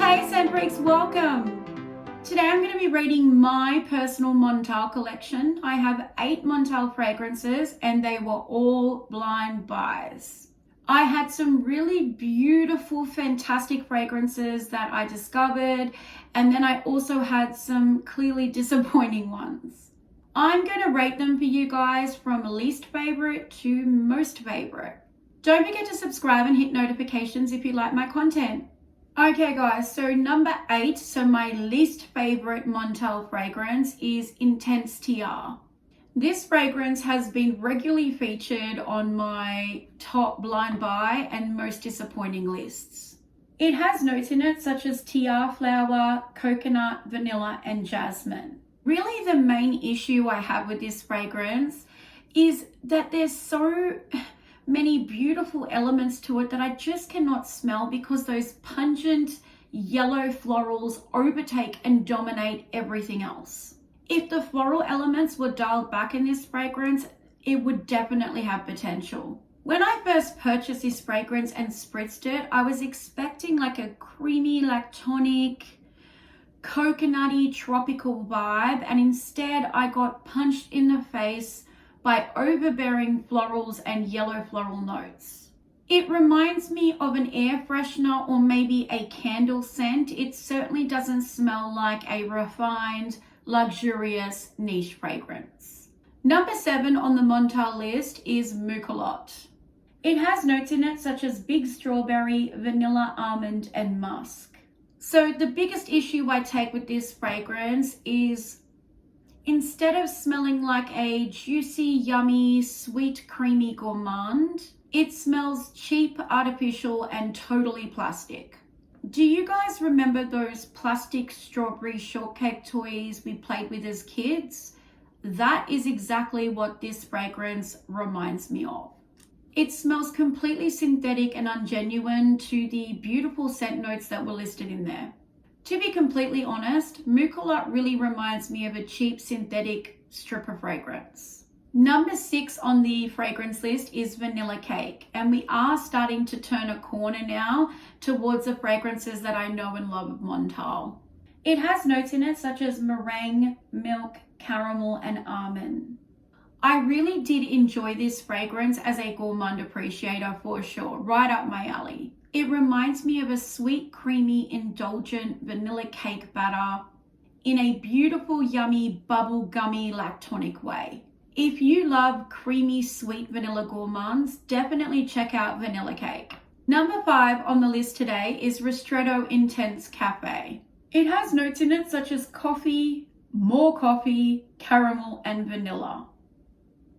Hey Scentfreaks, welcome! Today I'm going to be rating my personal Montale collection. I have 8 Montale fragrances and they were all blind buys. I had some really beautiful, fantastic fragrances that I discovered, and then I also had some clearly disappointing ones. I'm going to rate them for you guys from least favorite to most favorite. Don't forget to subscribe and hit notifications if you like my content. Okay guys, so number 8, so my least favorite Montale fragrance is Intense TR. This fragrance has been regularly featured on my top blind buy and most disappointing lists. It has notes in it such as TR flower, coconut, vanilla, and jasmine. Really the main issue I have with this fragrance is that there's so many beautiful elements to it that I just cannot smell because those pungent yellow florals overtake and dominate everything else. If the floral elements were dialed back in this fragrance, it would definitely have potential. When I first purchased this fragrance and spritzed it, I was expecting like a creamy, lactonic, coconutty, tropical vibe, and instead I got punched in the face by overbearing florals and yellow floral notes. It reminds me of an air freshener or maybe a candle scent. It certainly doesn't smell like a refined, luxurious niche fragrance. Number 7 on the Montale list is Montale. It has notes in it such as big strawberry, vanilla, almond, and musk. So the biggest issue I take with this fragrance is instead of smelling like a juicy, yummy, sweet, creamy gourmand, it smells cheap, artificial, and totally plastic. Do you guys remember those plastic strawberry shortcake toys we played with as kids? That is exactly what this fragrance reminds me of. It smells completely synthetic and ungenuine to the beautiful scent notes that were listed in there. To be completely honest, Montale really reminds me of a cheap synthetic stripper fragrance. Number 6 on the fragrance list is Vanilla Cake, and we are starting to turn a corner now towards the fragrances that I know and love of Montale. It has notes in it such as meringue, milk, caramel, and almond. I really did enjoy this fragrance as a gourmand appreciator for sure, right up my alley. It reminds me of a sweet, creamy, indulgent vanilla cake batter in a beautiful, yummy, bubble-gummy, lactonic way. If you love creamy, sweet vanilla gourmands, definitely check out Vanilla Cake. Number 5 on the list today is Ristretto Intense Cafe. It has notes in it such as coffee, more coffee, caramel, and vanilla.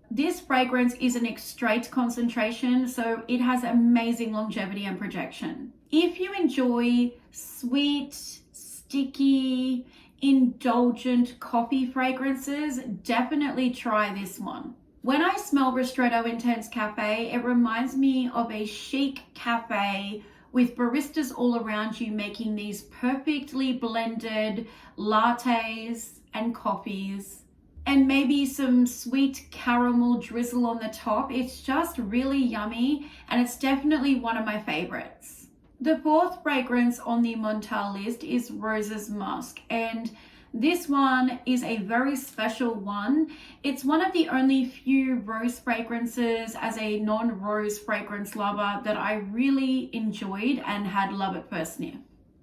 This fragrance is an extrait concentration, so it has amazing longevity and projection. If you enjoy sweet, sticky, indulgent coffee fragrances, definitely try this one. When I smell Ristretto Intense Cafe, it reminds me of a chic cafe with baristas all around you making these perfectly blended lattes and coffees, and maybe some sweet caramel drizzle on the top. It's just really yummy, and it's definitely one of my favorites. The 4th fragrance on the Montale list is Roses Musk, and this one is a very special one. It's one of the only few rose fragrances as a non-rose fragrance lover that I really enjoyed and had love at first sniff.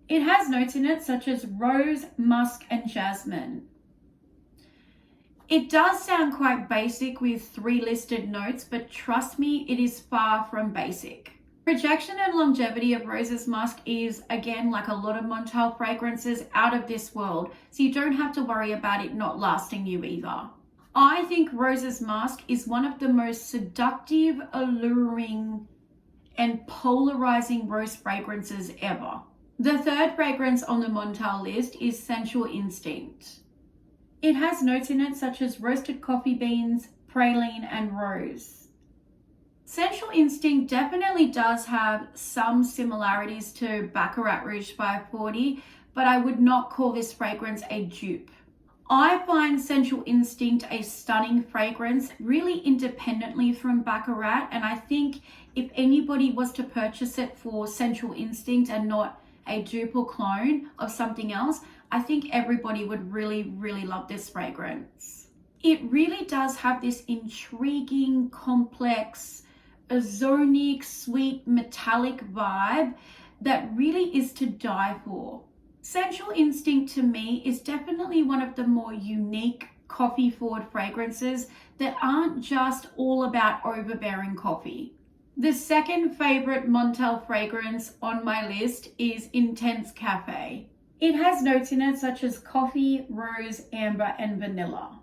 It has notes in it such as rose, musk, and jasmine. It does sound quite basic with 3 listed notes, but trust me, it is far from basic. Projection and longevity of Roses Musk is, again, like a lot of Montale fragrances, out of this world, so you don't have to worry about it not lasting you either. I think Roses Musk is one of the most seductive, alluring, and polarizing rose fragrances ever. The 3rd fragrance on the Montale list is Sensual Instinct. It has notes in it such as roasted coffee beans, praline, and rose. Sensual Instinct definitely does have some similarities to Baccarat Rouge 540, but I would not call this fragrance a dupe. I find Sensual Instinct a stunning fragrance, really independently from Baccarat, and I think if anybody was to purchase it for Sensual Instinct and not a dupe or clone of something else, I think everybody would really, really love this fragrance. It really does have this intriguing, complex, ozonic, sweet, metallic vibe that really is to die for. Sensual Instinct to me is definitely one of the more unique coffee forward fragrances that aren't just all about overbearing coffee. The second favorite Montale fragrance on my list is Intense Cafe. It has notes in it such as coffee, rose, amber, and vanilla.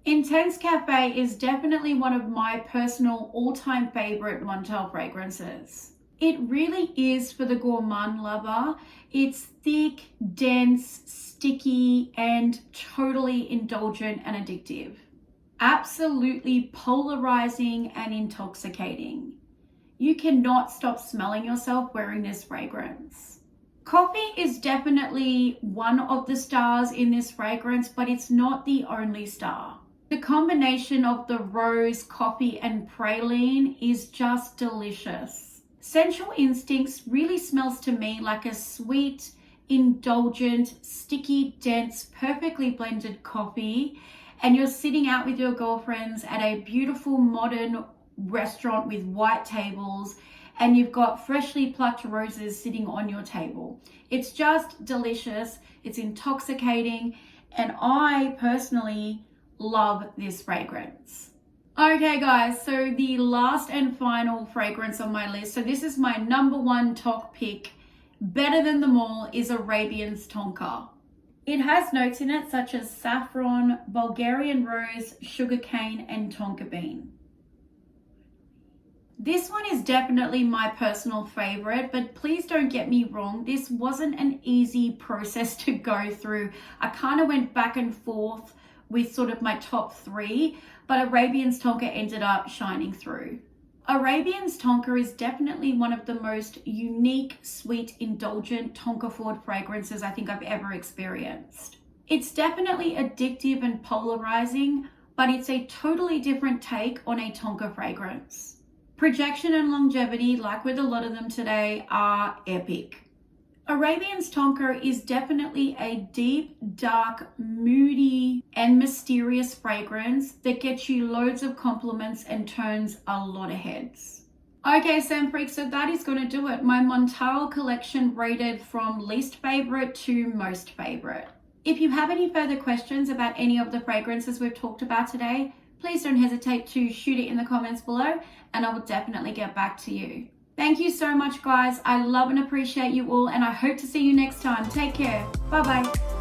Intense Cafe is definitely one of my personal all-time favorite Montale fragrances. It really is for the gourmand lover. It's thick, dense, sticky, and totally indulgent and addictive. Absolutely polarizing and intoxicating. You cannot stop smelling yourself wearing this fragrance. Coffee is definitely one of the stars in this fragrance, but it's not the only star. The combination of the rose, coffee, and praline is just delicious. Sensual Instincts really smells to me like a sweet, indulgent, sticky, dense, perfectly blended coffee, and you're sitting out with your girlfriends at a beautiful modern restaurant with white tables, and you've got freshly plucked roses sitting on your table. It's just delicious, it's intoxicating, and I personally love this fragrance. Okay guys, so the last and final fragrance on my list, so this is my number one top pick, better than them all, is Arabian's Tonka. It has notes in it such as saffron, Bulgarian rose, sugarcane, and tonka bean. This one is definitely my personal favorite, but please don't get me wrong, this wasn't an easy process to go through. I kind of went back and forth with sort of my top three, but Arabian's Tonka ended up shining through. Arabian's Tonka is definitely one of the most unique, sweet, indulgent Tonka forward fragrances I think I've ever experienced. It's definitely addictive and polarizing, but it's a totally different take on a Tonka fragrance. Projection and longevity, like with a lot of them today, are epic. Arabian's Tonka is definitely a deep, dark, moody, and mysterious fragrance that gets you loads of compliments and turns a lot of heads. Okay, Sam Freaks, so that is going to do it. My Montale collection rated from least favorite to most favorite. If you have any further questions about any of the fragrances we've talked about today, please don't hesitate to shoot it in the comments below, and I will definitely get back to you. Thank you so much, guys. I love and appreciate you all, and I hope to see you next time. Take care. Bye-bye.